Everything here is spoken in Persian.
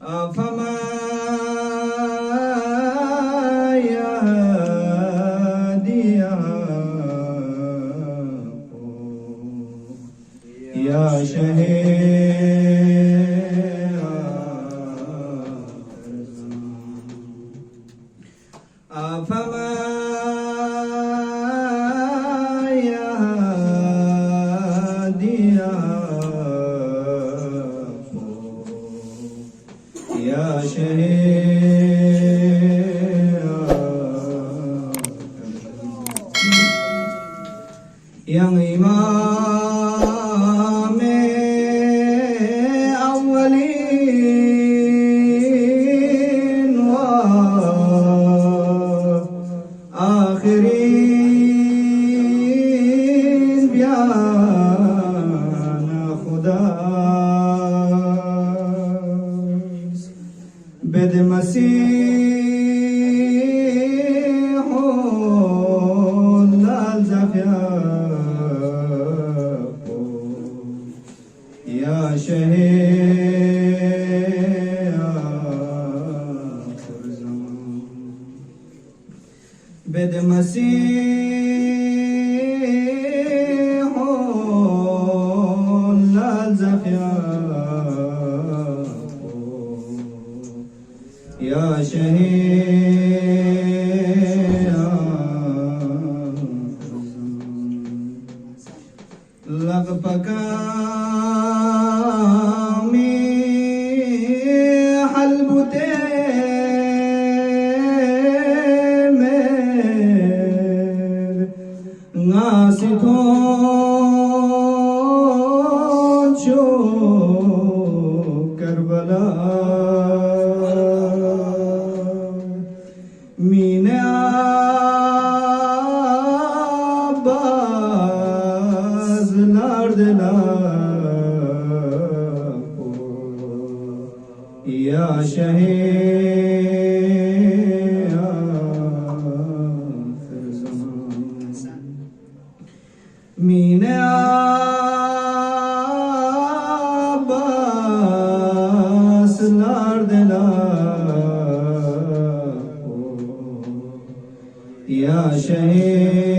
فما يهدي يا شهيد فما يهدي يا شهيد يا إمام أولين وآخرين بيانا خدا بد مسيح لال زفياق يا شهيد آخر زمان بد مسيح لال زفياق يا شهيد لگ پکامی حلبتے میں ناسکھوں جو کربلا مین عباس لاردلا یا شہید آخر زمان مین عباس لاردلا يا شهيد